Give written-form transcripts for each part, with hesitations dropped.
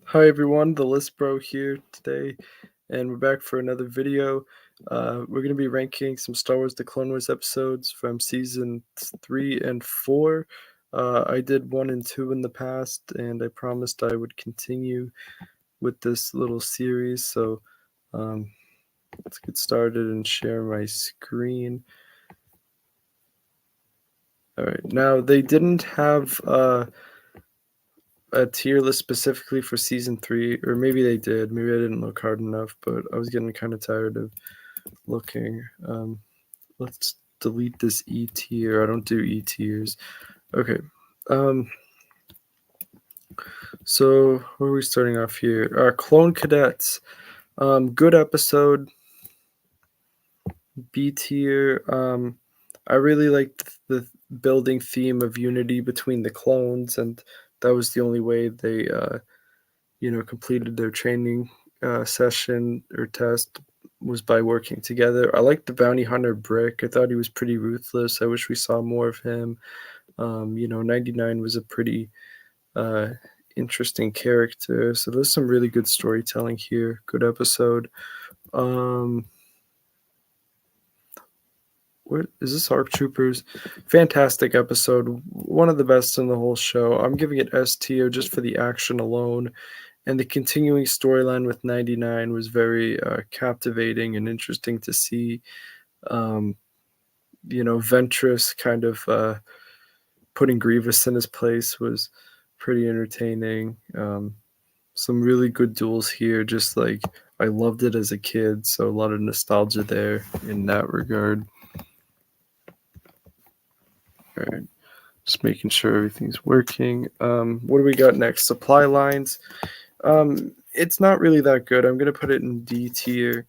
Hi everyone, the List Bro here today, and we're back for another video. We're going to be ranking some Star Wars The Clone Wars episodes from season 3 and 4. I did 1 and 2 in the past, and I promised I would continue with this little series, so um, let's get started and share my screen. Alright, now they didn't have a tier list specifically for season 3, or maybe they did. Maybe I didn't look hard enough, but I was getting kind of tired of looking. Let's delete this E tier. I don't do E tiers. Okay. So where are we starting off here? Clone Cadets. Good episode. B tier. I really liked the building theme of unity between the clones, and that was the only way they completed their training session or test was by working together. I liked the bounty hunter Brick. I thought he was pretty ruthless. I wish we saw more of him. 99 was a pretty uh, interesting character. So there's some really good storytelling here. Good episode. What is this? ARC Troopers, fantastic episode. One of the best in the whole show. I'm giving it S tier just for the action alone. And the continuing storyline with 99 was very captivating and interesting to see. Ventress kind of putting Grievous in his place was pretty entertaining. Some really good duels here, just like I loved it as a kid, so a lot of nostalgia there in that regard. All right, just making sure everything's working. What do we got next? Supply lines. It's not really that good. I'm gonna put it in D tier.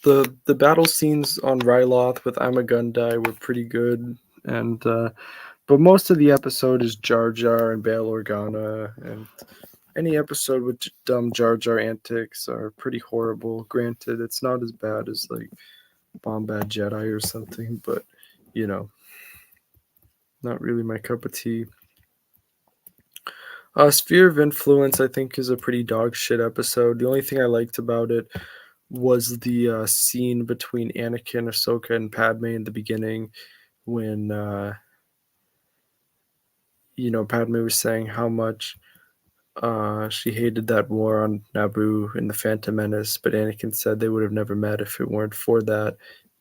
The battle scenes on Ryloth with Amagundai were pretty good, and but most of the episode is Jar Jar and Bail Organa, and any episode with dumb Jar Jar antics are pretty horrible. Granted, it's not as bad as like Bombad Jedi or something, but not really my cup of tea. Sphere of Influence, I think, is a pretty dog shit episode. The only thing I liked about it was the scene between Anakin, Ahsoka, and Padme in the beginning when Padme was saying how much she hated that war on Naboo in the Phantom Menace, but Anakin said they would have never met if it weren't for that.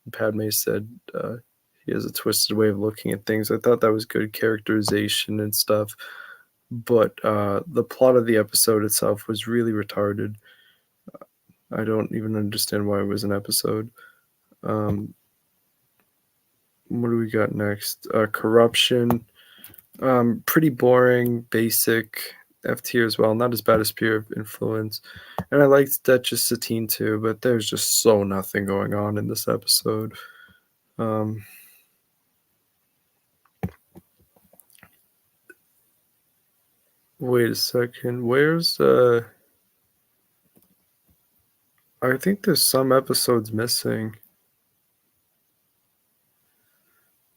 And Padme said he has a twisted way of looking at things. I thought that was good characterization and stuff, but the plot of the episode itself was really retarded. I don't even understand why it was an episode. What do we got next? Corruption. Pretty boring, basic. F tier as well. Not as bad as Sphere of Influence. And I liked Duchess Satine too, but there's just so nothing going on in this episode. Wait a second. Where's I think there's some episodes missing.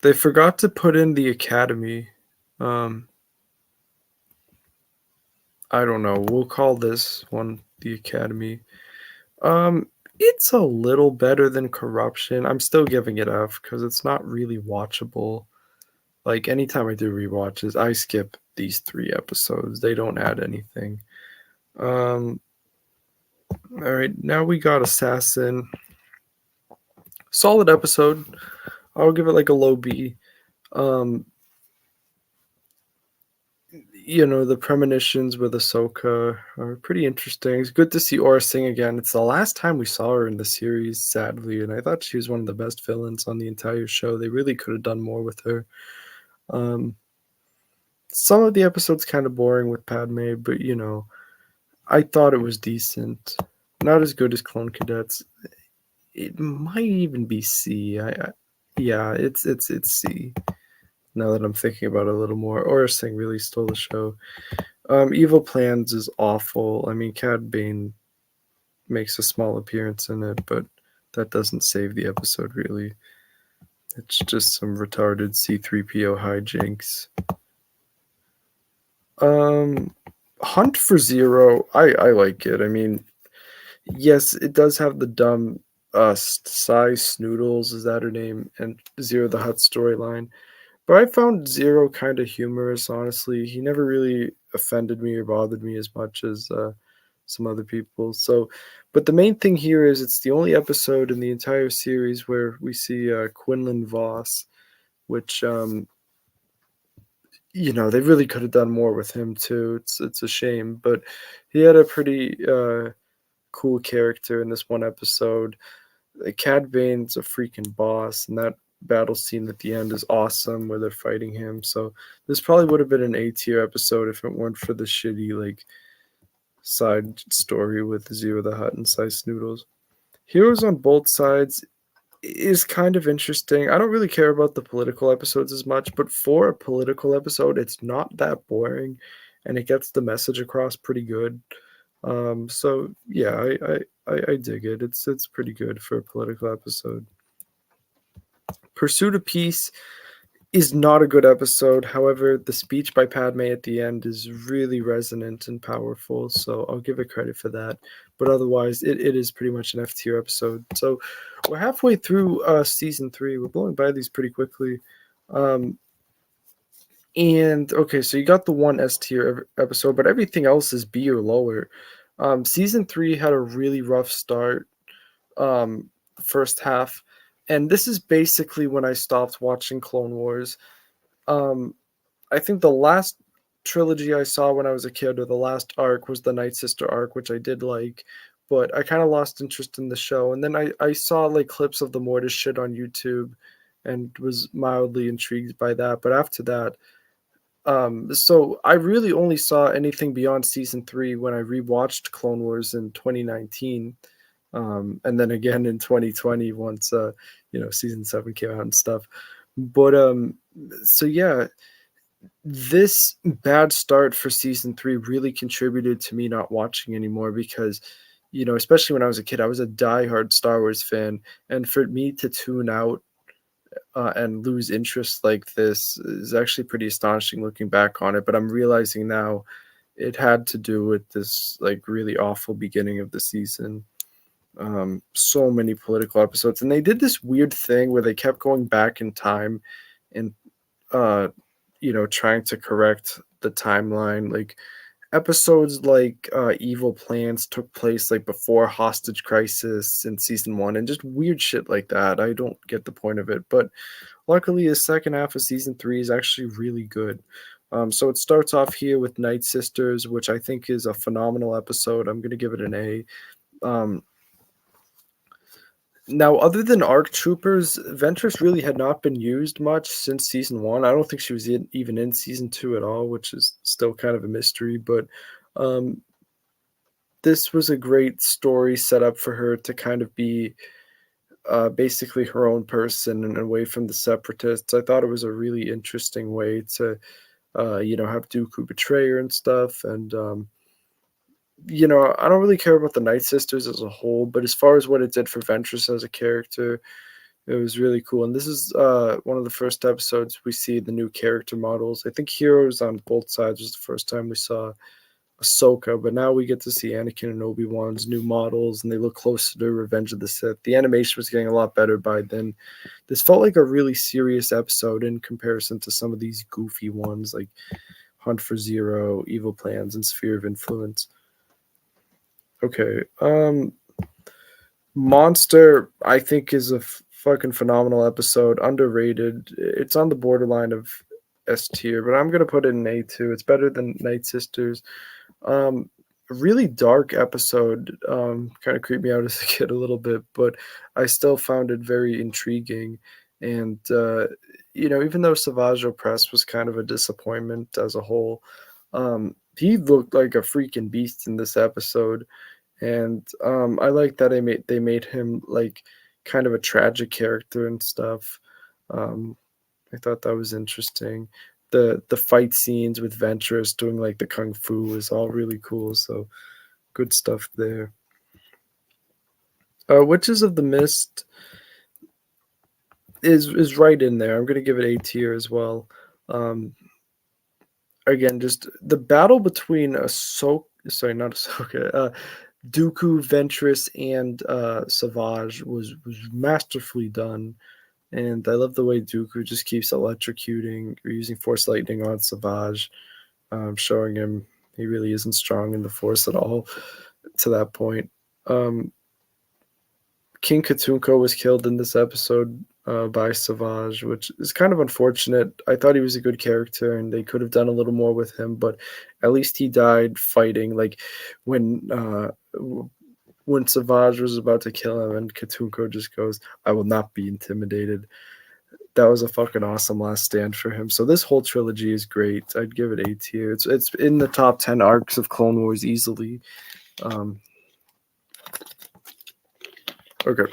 They forgot to put in the Academy. I don't know. We'll call this one the Academy. It's a little better than Corruption. I'm still giving it F because it's not really watchable. Like anytime I do rewatches, I skip these 3 episodes. They don't add anything. All right, now we got Assassin. Solid episode. I'll give it like a low B. The premonitions with Ahsoka are pretty interesting. It's good to see Aura Singh again. It's the last time we saw her in the series, sadly, and I thought she was one of the best villains on the entire show. They really could have done more with her. Some of the episodes kind of boring with Padme, but I thought it was decent. Not as good as Clone Cadets. It might even be C. Yeah, it's C. Now that I'm thinking about it a little more, Aura Singh really stole the show. Evil Plans is awful. I mean, Cad Bane makes a small appearance in it, but that doesn't save the episode really. It's just some retarded C3PO hijinks. Um, Hunt for Zero, I like it. I mean, yes, it does have the dumb Sai Snoodles, is that her name, and Zero the Hutt storyline. But I found Zero kind of humorous, honestly. He never really offended me or bothered me as much as some other people. So, but the main thing here is it's the only episode in the entire series where we see Quinlan Voss, which they really could have done more with him too. It's a shame, but he had a pretty cool character in this one episode. Cad Bane's a freaking boss, and that battle scene at the end is awesome where they're fighting him. So this probably would have been an A-tier episode if it weren't for the shitty like side story with Zero the Hutt and Sice Noodles. Heroes on Both Sides is kind of interesting. I don't really care about the political episodes as much, but for a political episode, it's not that boring, and it gets the message across pretty good. So yeah, I dig it. It's pretty good for a political episode. Pursuit of Peace is not a good episode. However, the speech by Padme at the end is really resonant and powerful, so I'll give it credit for that. But otherwise, it is pretty much an F tier episode. So we're halfway through season 3. We're blowing by these pretty quickly. Um, and okay, so you got the one S tier episode, but everything else is B or lower. Season 3 had a really rough start. First half, and this is basically when I stopped watching Clone Wars. Um, I think the last trilogy I saw when I was a kid, or the last arc, was the Night Sister arc, which I did like, but I kind of lost interest in the show. And then I saw like clips of the Mortis shit on YouTube, and was mildly intrigued by that. But after that, so I really only saw anything beyond season 3 when I rewatched Clone Wars in 2019, and then again in 2020 once season 7 came out and stuff. But so yeah, this bad start for season 3 really contributed to me not watching anymore because especially when I was a kid, I was a diehard Star Wars fan, and for me to tune out and lose interest like this is actually pretty astonishing looking back on it. But I'm realizing now it had to do with this like really awful beginning of the season. So many political episodes, and they did this weird thing where they kept going back in time and uh trying to correct the timeline. Like episodes like Evil Plans took place like before Hostage Crisis in season 1, and just weird shit like that. I don't get the point of it, but luckily the second half of season 3 is actually really good. So it starts off here with Night Sisters, which I think is a phenomenal episode. I'm going to give it an A. Now, other than ARC Troopers, Ventress really had not been used much since season 1. I don't think she was even in season 2 at all, which is still kind of a mystery. But um, this was a great story set up for her to kind of be basically her own person and away from the Separatists. I thought it was a really interesting way to, have Dooku betray her and stuff. And I don't really care about the Night Sisters as a whole, but as far as what it did for Ventress as a character, it was really cool. And this is one of the first episodes we see the new character models. I think Heroes on Both Sides was the first time we saw Ahsoka, but now we get to see Anakin and Obi-Wan's new models, and they look closer to Revenge of the Sith. The animation was getting a lot better by then. This felt like a really serious episode in comparison to some of these goofy ones like Hunt for Zero, Evil Plans, and Sphere of Influence. Okay. Monster, I think, is a fucking phenomenal episode. Underrated. It's on the borderline of S tier, but I'm gonna put it in A2. It's better than Night Sisters. A really dark episode. Kind of creeped me out as a kid a little bit, but I still found it very intriguing. And even though Savage Opress was kind of a disappointment as a whole, he looked like a freaking beast in this episode. And I like that they made him like kind of a tragic character and stuff. Um, I thought that was interesting. The fight scenes with Ventress doing like the kung fu was all really cool. So good stuff there. Witches of the Mist is right in there. I'm gonna give it A tier as well. Um, again, just the battle between Ahsoka, sorry, not Ahsoka, Dooku, Ventress, and Savage was masterfully done. And I love the way Dooku just keeps electrocuting or using Force Lightning on Savage, showing him he really isn't strong in the Force at all to that point. Um, King Katunko was killed in this episode by Savage, which is kind of unfortunate. I thought he was a good character, and they could have done a little more with him, but at least he died fighting. Like when when Savage was about to kill him, and Katunko just goes, "I will not be intimidated." That was a fucking awesome last stand for him. So this whole trilogy is great. I'd give it A tier. It's in the top 10 arcs of Clone Wars easily. Um, okay.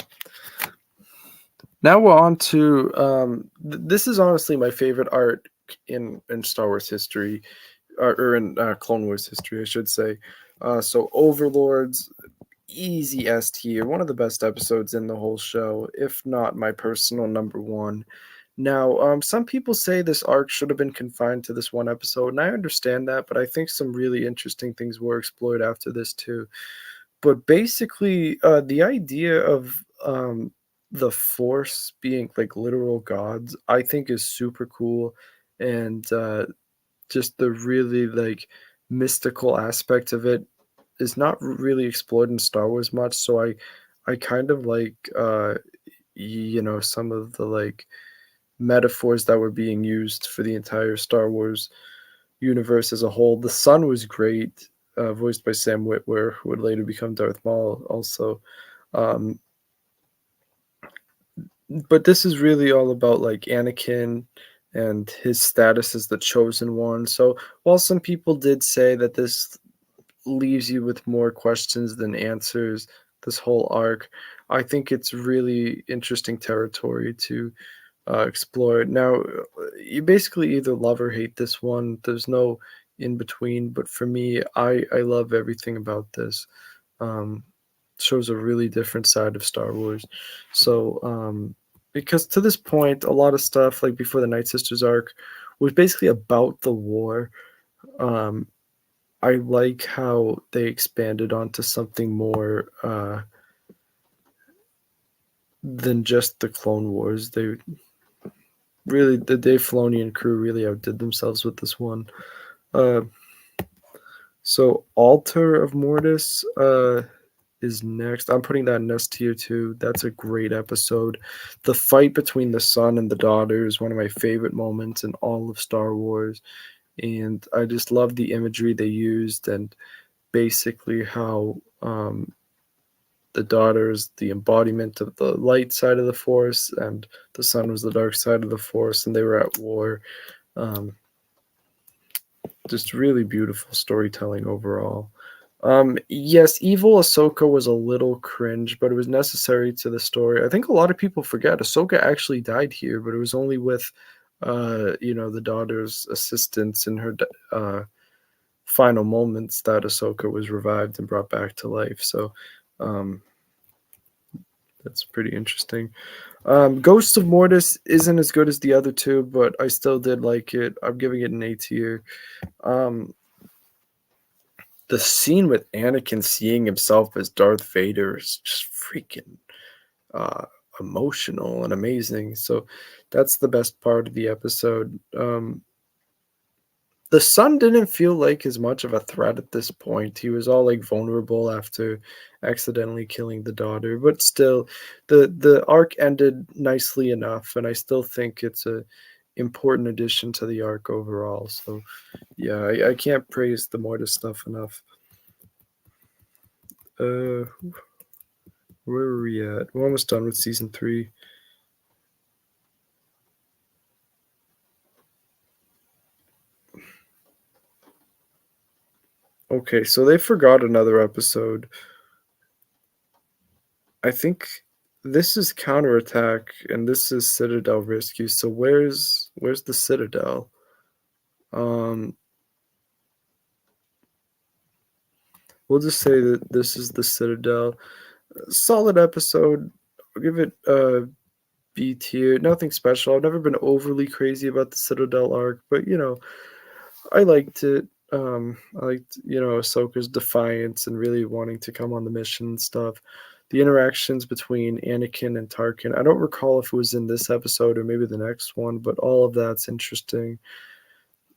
Now we're on to this is honestly my favorite arc in Star Wars history, or in Clone Wars history, I should say. So Overlords, easy S tier, one of the best episodes in the whole show, if not my personal number one. Now, some people say this arc should have been confined to this one episode, and I understand that, but I think some really interesting things were explored after this too. But basically, the idea of the Force being like literal gods, I think is super cool, and just the really like mystical aspect of it is not really explored in Star Wars much. So I kind of like some of the like metaphors that were being used for the entire Star Wars universe as a whole. The Sun was great, voiced by Sam Witwer, who would later become Darth Maul also. Um, but this is really all about like Anakin and his status as the chosen one. So while some people did say that this leaves you with more questions than answers, this whole arc, I think it's really interesting territory to explore. Now, you basically either love or hate this one. There's no in between. But for me, I love everything about this. Um, Shows a really different side of Star Wars. So because to this point, a lot of stuff like before the Night Sisters arc was basically about the war. Um, I like how they expanded onto something more than just the Clone Wars. They really, the Dave Filoni and crew really outdid themselves with this one. Uh, so Altar of Mortis is next. I'm putting that in S tier too. That's a great episode. The fight between the son and the daughter is one of my favorite moments in all of Star Wars, and I just love the imagery they used and basically how the daughter is the embodiment of the light side of the Force, and the son was the dark side of the Force, and they were at war. Um, just really beautiful storytelling overall. Yes, evil Ahsoka was a little cringe, but it was necessary to the story. I think a lot of people forget Ahsoka actually died here, but it was only with, the daughter's assistance in her final moments that Ahsoka was revived and brought back to life. So, um, that's pretty interesting. Ghost of Mortis isn't as good as the other two, but I still did like it. I'm giving it an A tier. Um, the scene with Anakin seeing himself as Darth Vader is just freaking uh, emotional and amazing. So that's the best part of the episode. The son didn't feel like as much of a threat at this point. He was all like vulnerable after accidentally killing the daughter, but still, the arc ended nicely enough, and I still think it's a important addition to the arc overall. So yeah, I can't praise the Mortis stuff enough. Uh, where are we at? We're almost done with season 3. Okay, so they forgot another episode. I think this is Counterattack and this is Citadel Rescue. So where's the Citadel? Um we'll just say that this is the Citadel. Solid episode. I'll give it B tier. Nothing special. I've never been overly crazy about the Citadel arc, but I liked it. I liked, Ahsoka's defiance and really wanting to come on the mission and stuff. The interactions between Anakin and Tarkin. I don't recall if it was in this episode or maybe the next one, but all of that's interesting.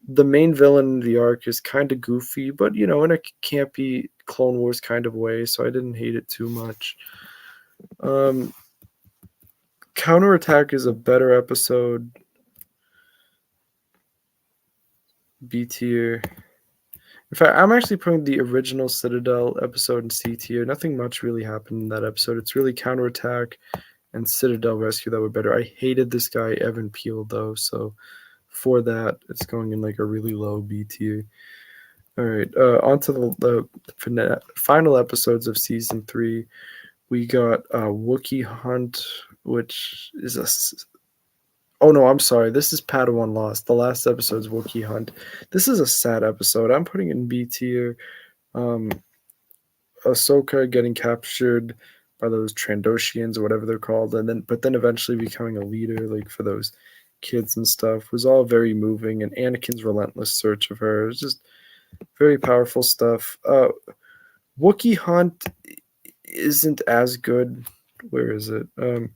The main villain in the arc is kind of goofy, but in a campy Clone Wars kind of way, so I didn't hate it too much. Um, Counterattack is a better episode. B tier. In fact, I'm actually putting the original Citadel episode in C tier. Nothing much really happened in that episode. It's really Counterattack and Citadel Rescue that were better. I hated this guy, Evan Peel, though, so for that, it's going in like a really low B tier. All right, on to the final episodes of season 3. We got Wookiee Hunt, which is a. Oh no, I'm sorry. This is Padawan Lost. The last episode's Wookiee Hunt. This is a sad episode. I'm putting it in B tier. Um, Ahsoka getting captured by those Trandoshians or whatever they're called, but then eventually becoming a leader, like for those kids and stuff, was all very moving. And Anakin's relentless search of her, it was just very powerful stuff. Wookiee Hunt isn't as good. Where is it? I'm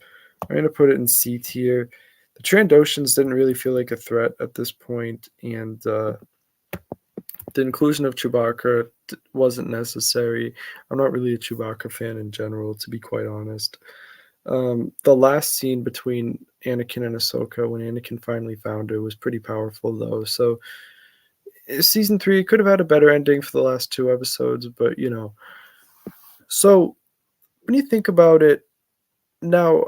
gonna put it in C tier. The Trandoshans didn't really feel like a threat at this point, and the inclusion of Chewbacca wasn't necessary. I'm not really a Chewbacca fan in general, to be quite honest. The last scene between Anakin and Ahsoka, when Anakin finally found her, was pretty powerful, though. So, season 3 could have had a better ending for the last 2 episodes, but So, when you think about it, now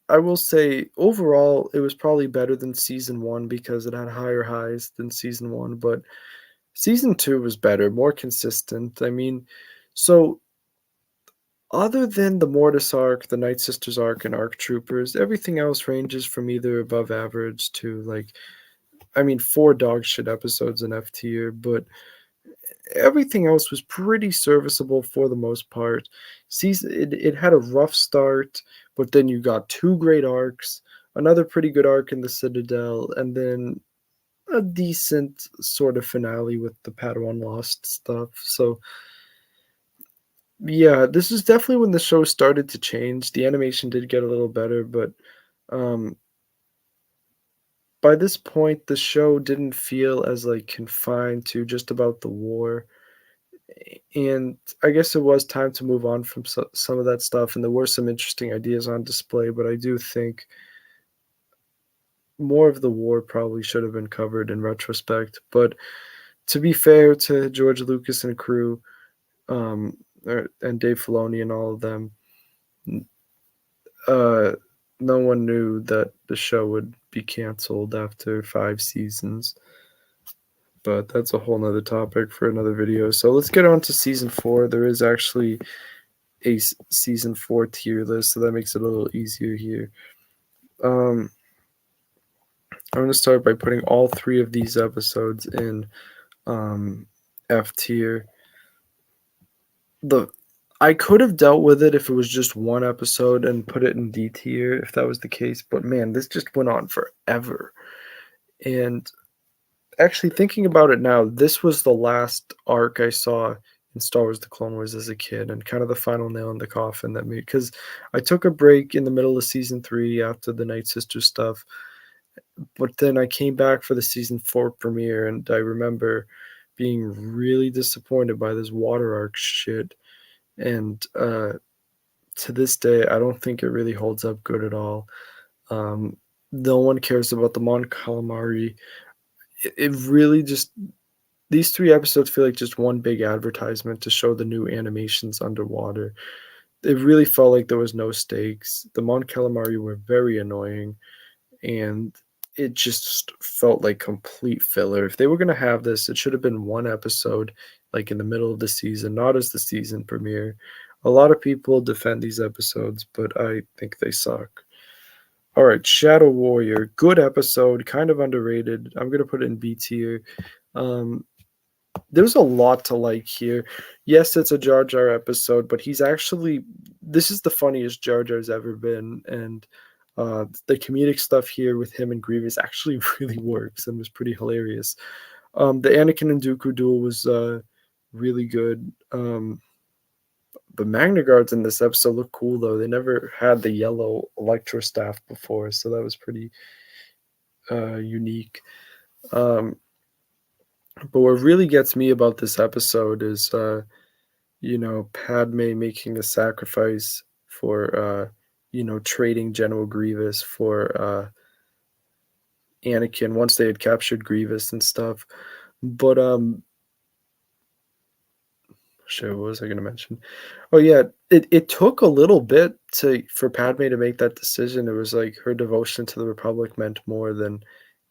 I will say overall it was probably better than season 1 because it had higher highs than season 1, but season 2 was better, more consistent. I mean, so other than the Mortis arc, the Night Sisters arc, and Arc Troopers, everything else ranges from either above average to like, I mean, 4 dog shit episodes in F tier, but everything else was pretty serviceable for the most part. It had a rough start, but then you got 2 great arcs, another pretty good arc in the Citadel, and then a decent sort of finale with the Padawan Lost stuff. So yeah, this is definitely when the show started to change. The animation did get a little better, but um by this point the show didn't feel as like confined to just about the war. And I guess it was time to move on from some of that stuff, and there were some interesting ideas on display, but I do think more of the war probably should have been covered in retrospect. But to be fair to George Lucas and crew, um, and Dave Filoni and all of them, uh, no one knew that the show would be canceled after 5 seasons. But that's a whole nother topic for another video. So let's get on to season 4. There is actually a season 4 tier list, so that makes it a little easier here. I'm going to start by putting all 3 of these episodes in F tier. I could have dealt with it if it was just one episode and put it in D tier if that was the case, but man, this just went on forever. And actually thinking about it now, this was the last arc I saw in Star Wars The Clone Wars as a kid, and kind of the final nail in the coffin that made, because I took a break in the middle of season 3 after the Night Sister stuff, but then I came back for the season 4 premiere, and I remember being really disappointed by this water arc shit. And to this day, I don't think it really holds up good at all. No one cares about the Mon Calamari. It really just, these 3 episodes feel like just one big advertisement to show the new animations underwater. It really felt like there was no stakes. The Mon Calamari were very annoying, and it just felt like complete filler. If they were going to have this, it should have been one episode, like in the middle of the season, not as the season premiere. A lot of people defend these episodes, but I think they suck. All right, Shadow Warrior, good episode, kind of underrated. I'm going to put it in B tier. There's a lot to like here. Yes, it's a Jar Jar episode, but this is the funniest Jar Jar's ever been, and the comedic stuff here with him and Grievous actually really works and was pretty hilarious. The Anakin and Dooku duel was really good. The Magna Guards in this episode look cool though. They never had the yellow Electro Staff before, so that was pretty unique. But what really gets me about this episode is, Padme making a sacrifice for, trading General Grievous for Anakin once they had captured Grievous and stuff. But shit, what was I gonna mention? Oh yeah, it took a little bit for Padme to make that decision. It was like her devotion to the Republic meant more than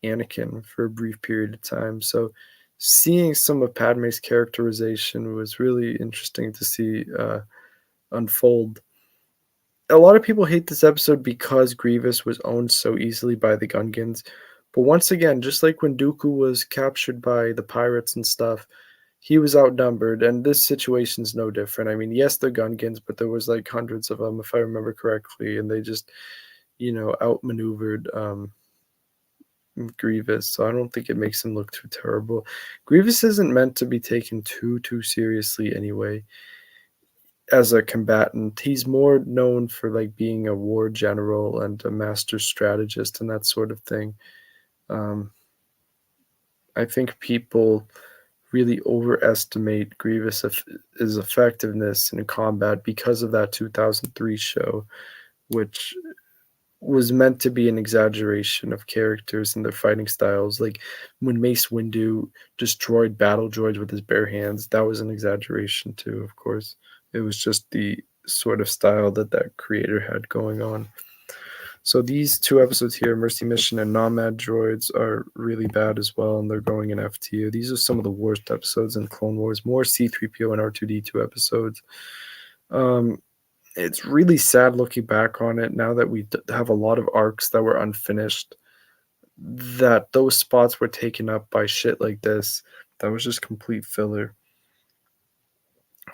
Anakin for a brief period of time. So seeing some of Padme's characterization was really interesting to see unfold. A lot of people hate this episode because Grievous was owned so easily by the Gungans. But once again, just like when Dooku was captured by the pirates and stuff, he was outnumbered, and this situation's no different. I mean, yes, they're Gungans, but there was like hundreds of them, if I remember correctly, and they just, outmaneuvered Grievous. So I don't think it makes him look too terrible. Grievous isn't meant to be taken too seriously anyway. As a combatant, he's more known for like being a war general and a master strategist and that sort of thing. I think people really overestimate Grievous's effectiveness in combat because of that 2003 show, which was meant to be an exaggeration of characters and their fighting styles. Like when Mace Windu destroyed battle droids with his bare hands, that was an exaggeration too, of course. It was just the sort of style that creator had going on. So these two episodes here, Mercy Mission and Nomad Droids, are really bad as well, and they're going in F tier. These are some of the worst episodes in Clone Wars. More C-3PO and R2-D2 episodes. It's really sad looking back on it now that we have a lot of arcs that were unfinished, that those spots were taken up by shit like this. That was just complete filler.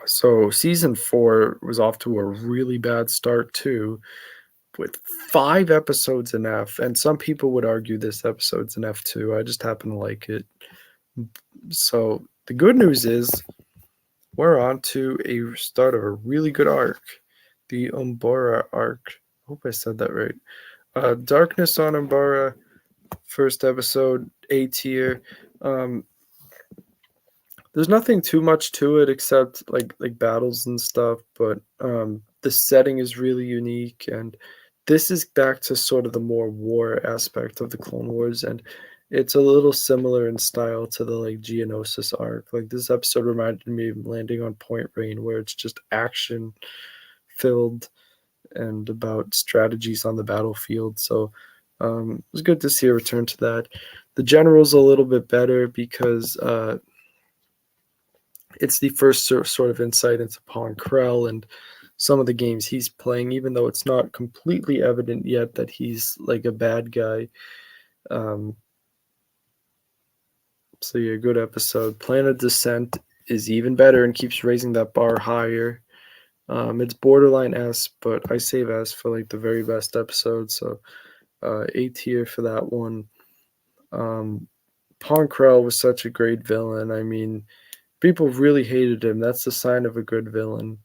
So season 4 was off to a really bad start too, with 5 episodes in F, and some people would argue this episode's in F too. I just happen to like it. So the good news is we're on to a start of a really good arc, the Umbara arc. I hope I said that right. Darkness on Umbara, first episode, A tier. There's nothing too much to it except like battles and stuff, but the setting is really unique, and this is back to sort of the more war aspect of the Clone Wars, and it's a little similar in style to the like Geonosis arc. Like this episode reminded me of Landing on Point Rain, where it's just action filled and about strategies on the battlefield. So it was good to see a return to that. The general's a little bit better because it's the first sort of insight into Pong Krell and some of the games he's playing, even though it's not completely evident yet that he's like a bad guy. So yeah, good episode. Plan of Descent is even better and keeps raising that bar higher. It's borderline S, but I save S for like the very best episode. So A tier for that one. Pong Krell was such a great villain. I mean, people really hated him. That's the sign of a good villain.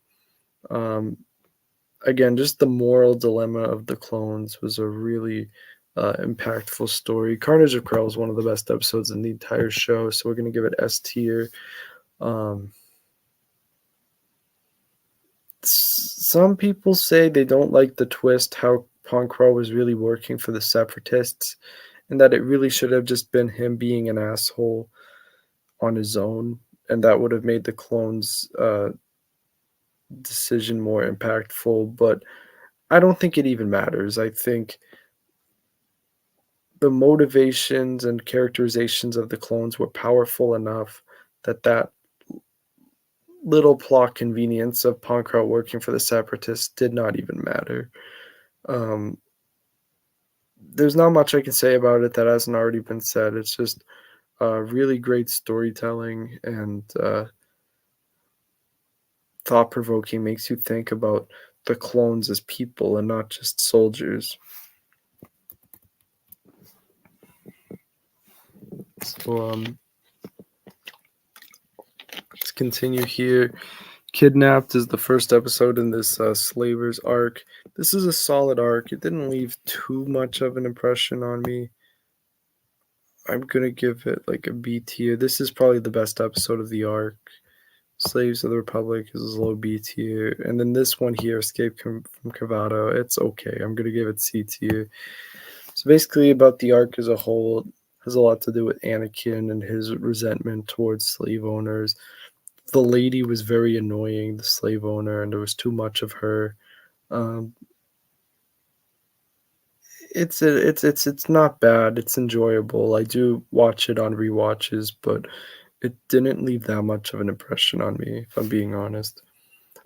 Again, just the moral dilemma of the clones was a really impactful story. Carnage of Krell is one of the best episodes in the entire show, so we're going to give it S tier. Some people say they don't like the twist how Pong Krell was really working for the Separatists, and that it really should have just been him being an asshole on his own, and that would have made the clones' decision more impactful. But I don't think it even matters. I think the motivations and characterizations of the clones were powerful enough that little plot convenience of Pong Krell working for the Separatists did not even matter. There's not much I can say about it that hasn't already been said. It's just really great storytelling and thought-provoking, makes you think about the clones as people and not just soldiers. So Let's continue here. Kidnapped is the first episode in this Slavers arc. This is a solid arc. It didn't leave too much of an impression on me. I'm gonna give it like a B tier. This is probably the best episode of the arc. Slaves of the Republic is a low B tier, and then this one here, Escape from Cavato, it's okay. I'm gonna give it C tier. So basically, about the arc as a whole, has a lot to do with Anakin and his resentment towards slave owners. The lady was very annoying, the slave owner, and there was too much of her. Um, it's not bad. It's enjoyable. I do watch it on rewatches, but it didn't leave that much of an impression on me, if I'm being honest.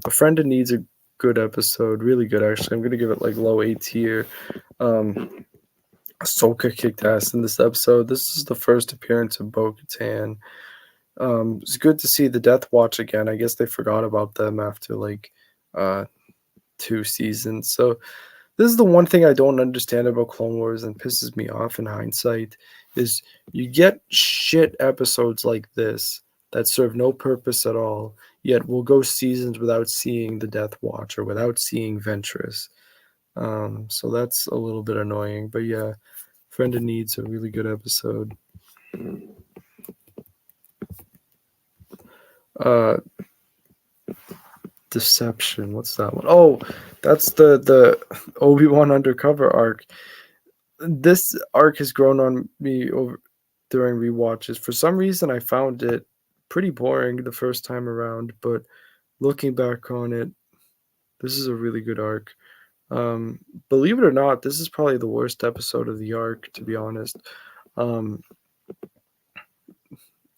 A Friend in Need's a good episode, really good actually. I'm gonna give it like low A tier. Ahsoka kicked ass in this episode. This is the first appearance of Bo-Katan. It's good to see the Death Watch again. I guess they forgot about them after like 2 seasons. So this is the one thing I don't understand about Clone Wars and pisses me off in hindsight is you get shit episodes like this that serve no purpose at all, yet we'll go seasons without seeing the Death Watch or without seeing Ventress. So that's a little bit annoying. But yeah, Friend in Need's a really good episode. Deception. What's that one? Oh, that's the Obi-Wan undercover arc. This arc has grown on me over during rewatches. For some reason, I found it pretty boring the first time around, but looking back on it, this is a really good arc. Believe it or not, this is probably the worst episode of the arc, to be honest.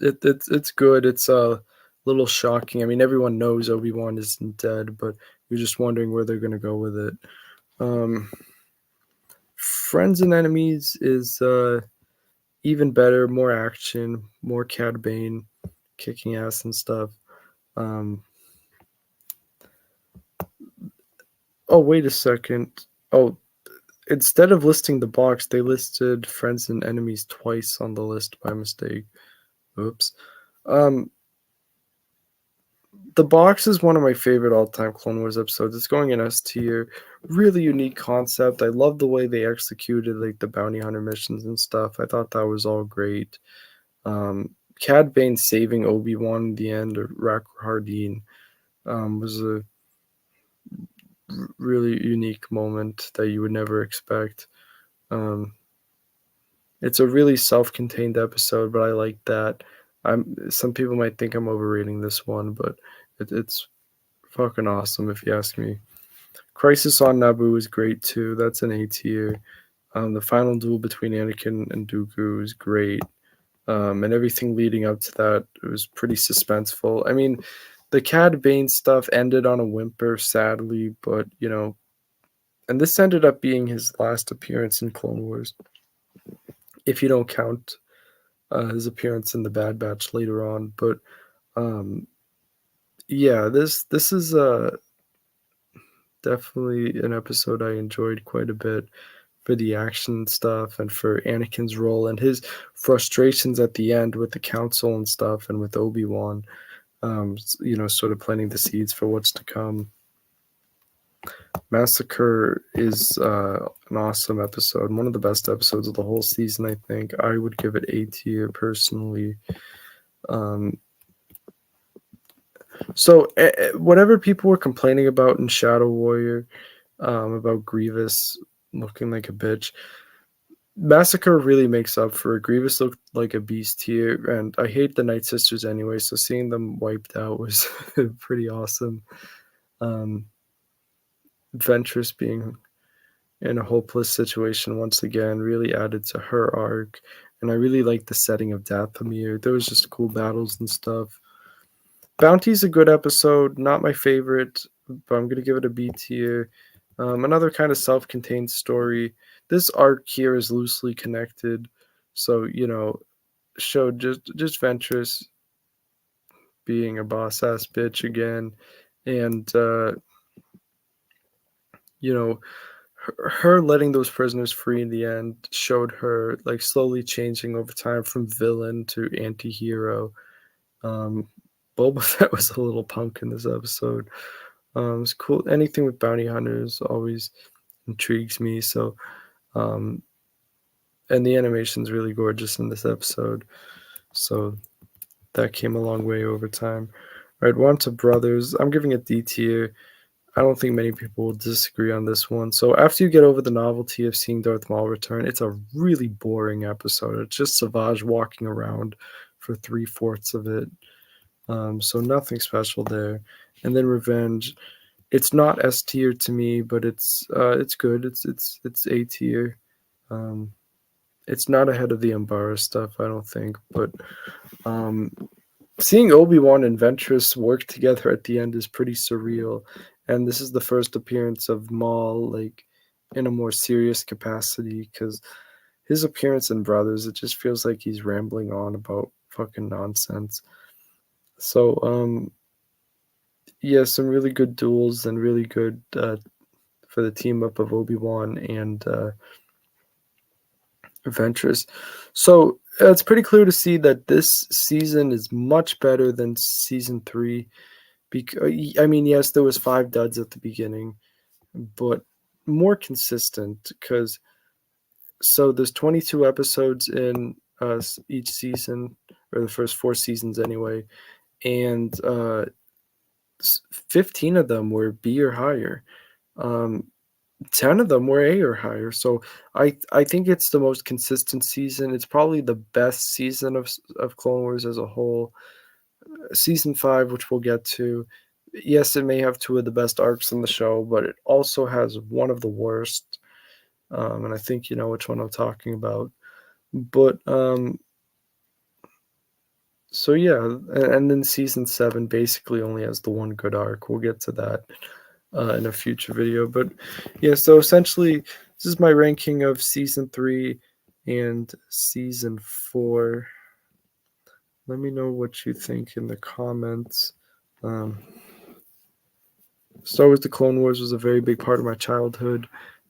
It's good. It's a little shocking. I mean, everyone knows Obi-Wan isn't dead, but you're just wondering where they're gonna go with it. Friends and Enemies is even better, more action, more Cad Bane kicking ass and stuff. Oh, wait a second. Oh, instead of listing the box, they listed Friends and Enemies twice on the list by mistake. Oops. The box is one of my favorite all-time Clone Wars episodes. It's going in S tier. Really unique concept. I love the way they executed like the bounty hunter missions and stuff. I thought that was all great. Cad Bane saving Obi-Wan in the end, or Rakur Hardeen, was a really unique moment that you would never expect. It's a really self-contained episode, but I like that. Some people might think I'm overrating this one, but it's fucking awesome if you ask me. Crisis on Naboo is great too. That's an A tier. The final duel between Anakin and Dooku is great. And everything leading up to that was pretty suspenseful. I mean, the Cad Bane stuff ended on a whimper, sadly, but you know, and this ended up being his last appearance in Clone Wars, if you don't count his appearance in the Bad Batch later on. But yeah, this is definitely an episode I enjoyed quite a bit for the action stuff and for Anakin's role and his frustrations at the end with the council and stuff and with Obi-Wan, sort of planting the seeds for what's to come. Massacre is an awesome episode, one of the best episodes of the whole season, I think. I would give it A tier personally. So whatever people were complaining about in Shadow Warrior, about Grievous looking like a bitch, Massacre really makes up for it. Grievous looked like a beast here, and I hate the Night Sisters anyway, so seeing them wiped out was pretty awesome. Ventress being in a hopeless situation once again really added to her arc, and I really liked the setting of Dathomir. There was just cool battles and stuff. Bounty's a good episode, not my favorite, but I'm gonna give it a B tier. Another kind of self-contained story. This arc here is loosely connected, so showed just Ventress being a boss ass bitch again, and her letting those prisoners free in the end showed her like slowly changing over time from villain to anti-hero. Boba Fett was a little punk in this episode. It's cool. Anything with bounty hunters always intrigues me. So, um, and the animation's really gorgeous in this episode. So that came a long way over time. All right, one to Brothers. I'm giving it D tier. I don't think many people will disagree on this one. So after you get over the novelty of seeing Darth Maul return, it's a really boring episode. It's just Savage walking around for 3/4 of it. So nothing special there. And then Revenge. It's not S tier to me, but it's good. It's A tier. Um, it's not ahead of the Umbara stuff, I don't think. But seeing Obi-Wan and Ventress work together at the end is pretty surreal. And this is the first appearance of Maul, like, in a more serious capacity, because his appearance in Brothers, it just feels like he's rambling on about fucking nonsense. So, yeah, some really good duels and really good for the team up of Obi-Wan and Ventress. So it's pretty clear to see that this season is much better than season 3. I mean, yes, there was 5 duds at the beginning, but more consistent because so there's 22 episodes in each season, or the first 4 seasons anyway, and 15 of them were B or higher. 10 of them were A or higher. So I think it's the most consistent season. It's probably the best season of Clone Wars as a whole. Season 5, which we'll get to, yes, it may have 2 of the best arcs in the show, but it also has one of the worst. And I think you know which one I'm talking about. But so yeah, and then season 7 basically only has the one good arc. We'll get to that in a future video. But yeah, so essentially, this is my ranking of season 3 and season 4. Let me know what you think in the comments. Star Wars: The Clone Wars was a very big part of my childhood,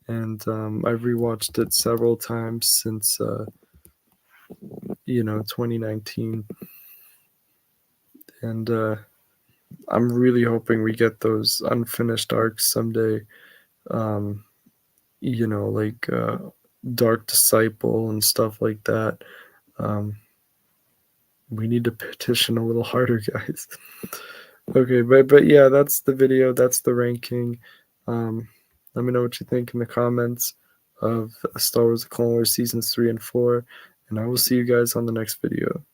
and I've rewatched it several times since 2019, and I'm really hoping we get those unfinished arcs someday. Like Dark Disciple and stuff like that. We need to petition a little harder, guys. Okay, but yeah, that's the video. That's the ranking. Let me know what you think in the comments of Star Wars: The Clone Wars seasons 3 and 4, and I will see you guys on the next video.